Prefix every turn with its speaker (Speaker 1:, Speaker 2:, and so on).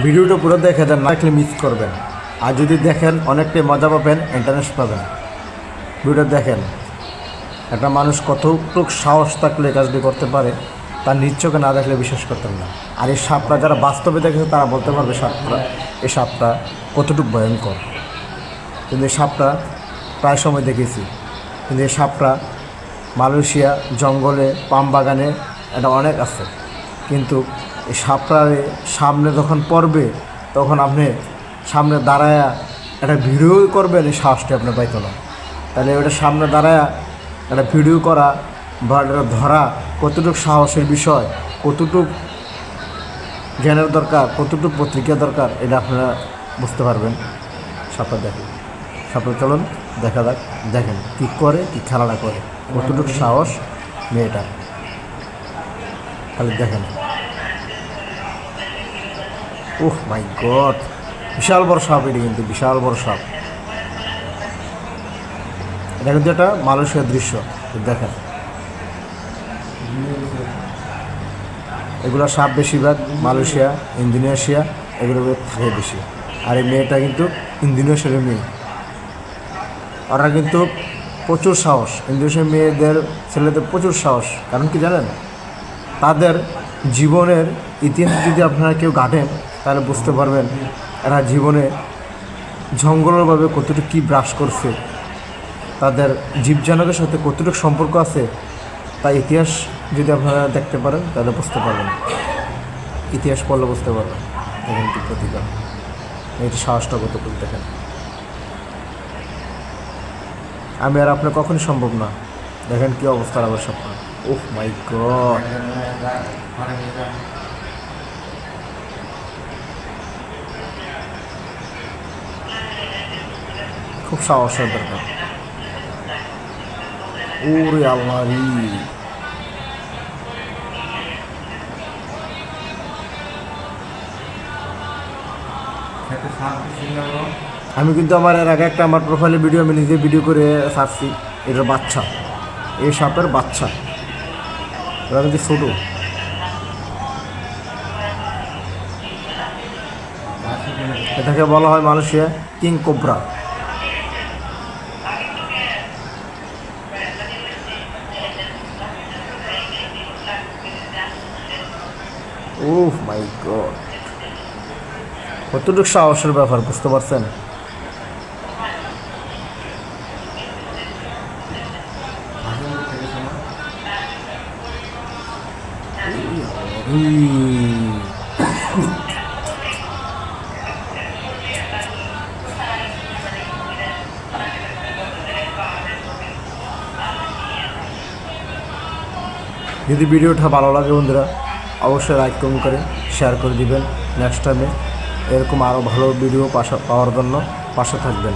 Speaker 1: ভিডিওটা পুরো দেখে দেন, না দেখলে মিস করবেন। আর যদি দেখেন অনেকটাই মজা পাবেন, ইন্টারেস্ট পাবেন। ভিডিওটা দেখেন, একটা মানুষ কতটুকু সাহস থাকলে এই কাজটি করতে পারে তার নিজ চোখে না দেখলে বিশ্বাস করতেন না। আর এই সাপটা যারা বাস্তবে দেখেছে তারা বলতে পারবে এই সাপটা কতটুকু ভয়ঙ্কর। কিন্তু এই সাপটা প্রায় সময় দেখেছি, কিন্তু এই সাপটা মালয়েশিয়া জঙ্গলে পাম বাগানে এটা অনেক আছে। কিন্তু এই সাপটার সামনে যখন পড়বে তখন আপনি সামনে দাঁড়ায়া একটা ভিডিও করবেন, এই সাহসটি আপনি পাইতো না। তাহলে ওটা সামনে দাঁড়ায়া একটা ভিডিও করা বা এটা ধরা কতটুকু সাহসের বিষয়, কতটুকু জ্ঞানের দরকার, কতটুকু পত্রিকা দরকার, এটা আপনারা বুঝতে পারবেন। সাপটা দেখেন, সাপটা চলুন দেখা যাক, দেখেন কী করে, কী খেলাটা করে, কতটুকু সাহস মেয়েটা, খালি দেখেন। ওহ মাই গড, বিশাল বড় সাপ, এটি কিন্তু বিশাল বড় সাপ। এটা কিন্তু একটা মালয়েশিয়ার দৃশ্য, দেখেন। এগুলো সাপ বেশিরভাগ মালয়েশিয়া, ইন্দোনেশিয়া এগুলো থাকে বেশি। আর এই মেয়েটা কিন্তু ইন্দোনেশিয়ার মেয়ে। ওরা কিন্তু প্রচুর সাহস, ইন্দোনেশিয়ার মেয়েদের ছেলেদের প্রচুর সাহস। কারণ কি জানেন, তাদের জীবনের ইতিহাস যদি আপনারা কেউ ঘাটেন তাহলে বুঝতে পারবেন এরা জীবনে জঙ্গলভাবে কতটুকু কী ব্রাশ করছে, তাদের জীবজনকের সাথে কতটুকু সম্পর্ক আছে, তাই ইতিহাস যদি আপনারা দেখতে পারেন তাহলে বুঝতে পারবেন, ইতিহাস পড়লে বুঝতে পারবেন। দেখেন কি প্রতিকার, এই সাহসটা কতটুকু দেখেন। আমি আর আপনার কখনই সম্ভব না। দেখেন কী অবস্থা আবার সব। ওহ মাই গড, খুব সাহসের দরকার। ওরে আল্লাহরি, আমি কিন্তু আমার এর আগে একটা আমার প্রোফাইলে ভিডিও আমি নিজে ভিডিও করে ছাড়ছি। এটার বাচ্চা, এই সাপের বাচ্চা, ওরা কিন্তু ছোটো। এটাকে বলা হয় মালয়েশিয়া কিং কোবরা। ওহ মাই গড, কতটুকু সাহসের ব্যাপার, বুঝতে পারছেন? যদি ভিডিওটা ভালো লাগে বন্ধুরা অবশ্যই লাইক কমেন্ট করে শেয়ার করে দিবেন। নেক্সট টাইমে এরকম আরও ভালো ভিডিও পাওয়ার জন্য পাশে থাকবেন।